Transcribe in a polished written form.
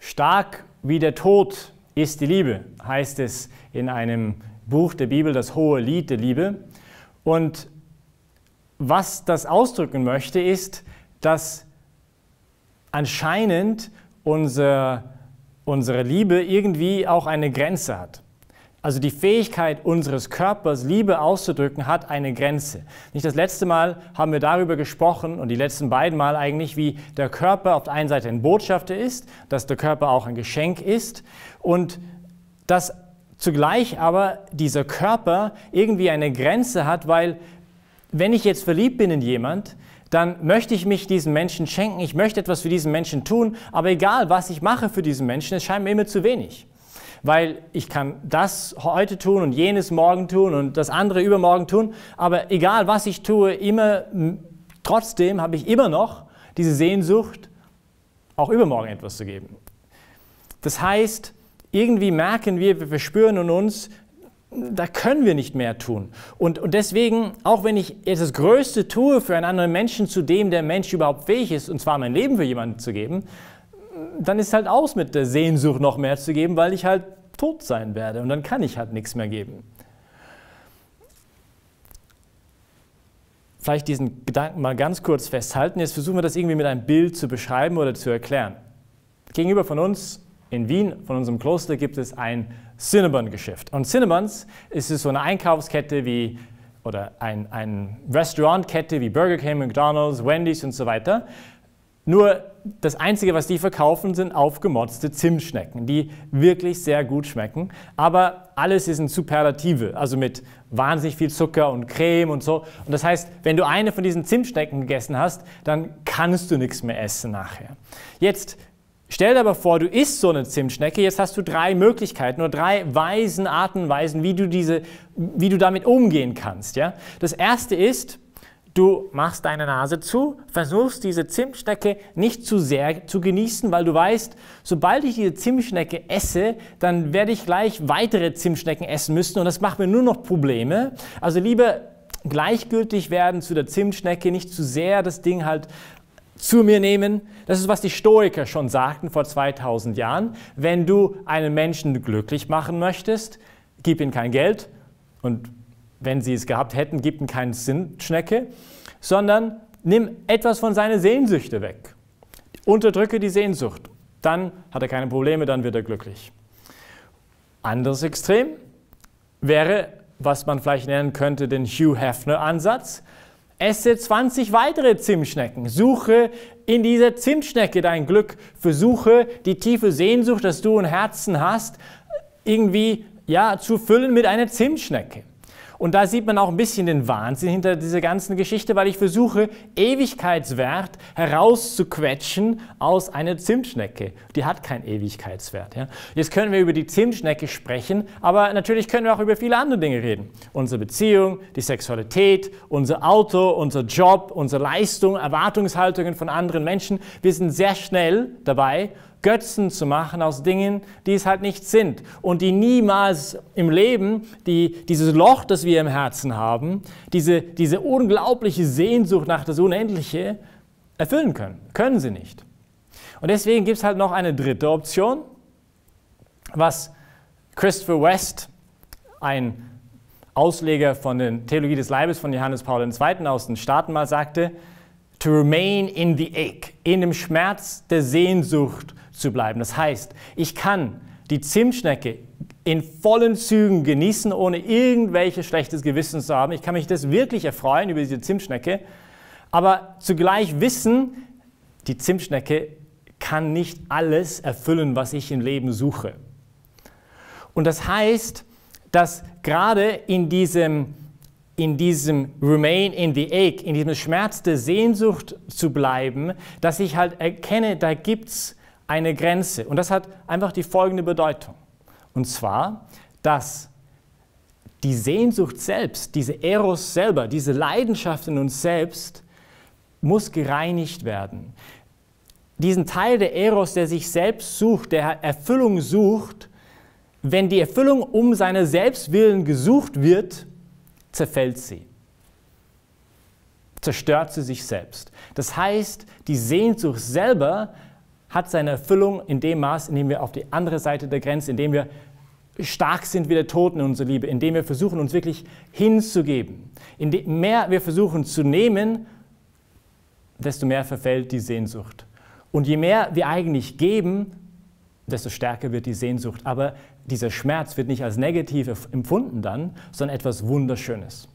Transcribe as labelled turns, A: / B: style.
A: Stark wie der Tod ist die Liebe, heißt es in einem Buch der Bibel, das Hohe Lied der Liebe. Und was das ausdrücken möchte, ist, dass anscheinend unsere Liebe irgendwie auch eine Grenze hat. Also die Fähigkeit unseres Körpers, Liebe auszudrücken, hat eine Grenze. Nicht das letzte Mal haben wir darüber gesprochen und die letzten beiden Mal eigentlich, wie der Körper auf der einen Seite ein Botschafter ist, dass der Körper auch ein Geschenk ist und dass zugleich aber dieser Körper irgendwie eine Grenze hat, weil wenn ich jetzt verliebt bin in jemand, dann möchte ich mich diesem Menschen schenken, ich möchte etwas für diesen Menschen tun, aber egal, was ich mache für diesen Menschen, es scheint mir immer zu wenig. Weil ich kann das heute tun und jenes morgen tun und das andere übermorgen tun, aber egal was ich tue, trotzdem habe ich immer noch diese Sehnsucht, auch übermorgen etwas zu geben. Das heißt, irgendwie merken wir verspüren in uns, da können wir nicht mehr tun. Und deswegen, auch wenn ich jetzt das Größte tue für einen anderen Menschen, zu dem der Mensch überhaupt fähig ist, und zwar mein Leben für jemanden zu geben, dann ist halt aus mit der Sehnsucht noch mehr zu geben, weil ich halt tot sein werde und dann kann ich halt nichts mehr geben. Vielleicht diesen Gedanken mal ganz kurz festhalten. Jetzt versuchen wir das irgendwie mit einem Bild zu beschreiben oder zu erklären. Gegenüber von uns in Wien, von unserem Kloster, gibt es ein Cinnabon-Geschäft. Und Cinnabons ist so eine Einkaufskette oder eine Restaurantkette wie Burger King, McDonald's, Wendy's und so weiter. Nur das Einzige, was die verkaufen, sind aufgemotzte Zimtschnecken, die wirklich sehr gut schmecken. Aber alles ist in Superlative, also mit wahnsinnig viel Zucker und Creme und so. Und das heißt, wenn du eine von diesen Zimtschnecken gegessen hast, dann kannst du nichts mehr essen nachher. Jetzt stell dir aber vor, du isst so eine Zimtschnecke, jetzt hast du 3 Möglichkeiten oder 3 Arten und Weisen, wie du damit umgehen kannst. Ja? Das erste ist, du machst deine Nase zu, versuchst diese Zimtschnecke nicht zu sehr zu genießen, weil du weißt, sobald ich diese Zimtschnecke esse, dann werde ich gleich weitere Zimtschnecken essen müssen und das macht mir nur noch Probleme. Also lieber gleichgültig werden zu der Zimtschnecke, nicht zu sehr das Ding halt zu mir nehmen. Das ist, was die Stoiker schon sagten vor 2000 Jahren. Wenn du einen Menschen glücklich machen möchtest, gib ihm kein Geld und wenn sie es gehabt hätten, gib ihm keine Zimtschnecke, sondern nimm etwas von seinen Sehnsüchten weg. Unterdrücke die Sehnsucht. Dann hat er keine Probleme, dann wird er glücklich. Anderes Extrem wäre, was man vielleicht nennen könnte, den Hugh Hefner-Ansatz. Esse 20 weitere Zimtschnecken. Suche in dieser Zimtschnecke dein Glück. Versuche die tiefe Sehnsucht, dass du im Herzen hast, irgendwie zu füllen mit einer Zimtschnecke. Und da sieht man auch ein bisschen den Wahnsinn hinter dieser ganzen Geschichte, weil ich versuche, Ewigkeitswert herauszuquetschen aus einer Zimtschnecke. Die hat keinen Ewigkeitswert. Ja. Jetzt können wir über die Zimtschnecke sprechen, aber natürlich können wir auch über viele andere Dinge reden. Unsere Beziehung, die Sexualität, unser Auto, unser Job, unsere Leistung, Erwartungshaltungen von anderen Menschen. Wir sind sehr schnell dabei, Götzen zu machen aus Dingen, die es halt nicht sind und die niemals im Leben dieses Loch, das wir im Herzen haben, diese unglaubliche Sehnsucht nach das Unendliche erfüllen können. Können sie nicht. Und deswegen gibt es halt noch eine dritte Option, was Christopher West, ein Ausleger von der Theologie des Leibes von Johannes Paul II. Aus den Staaten mal sagte, to remain in the ache, in dem Schmerz der Sehnsucht zu bleiben. Das heißt, ich kann die Zimtschnecke in vollen Zügen genießen, ohne irgendwelches schlechtes Gewissen zu haben. Ich kann mich das wirklich erfreuen über diese Zimtschnecke, aber zugleich wissen, die Zimtschnecke kann nicht alles erfüllen, was ich im Leben suche. Und das heißt, dass gerade in diesem in diesem Remain in the ache, in diesem Schmerz der Sehnsucht zu bleiben, dass ich halt erkenne, da gibt es eine Grenze. Und das hat einfach die folgende Bedeutung. Und zwar, dass die Sehnsucht selbst, diese Eros selber, diese Leidenschaft in uns selbst, muss gereinigt werden. Diesen Teil der Eros, der sich selbst sucht, der Erfüllung sucht, wenn die Erfüllung um seiner selbst willen gesucht wird, zerfällt sie. Zerstört sie sich selbst. Das heißt, die Sehnsucht selber hat seine Erfüllung in dem Maß, in dem wir auf die andere Seite der Grenze, in dem wir stark sind wie der Tod in unserer Liebe, indem wir versuchen, uns wirklich hinzugeben. Je mehr wir versuchen zu nehmen, desto mehr verfällt die Sehnsucht. Und je mehr wir eigentlich geben, desto stärker wird die Sehnsucht. Aber dieser Schmerz wird nicht als negativ empfunden dann, sondern etwas Wunderschönes.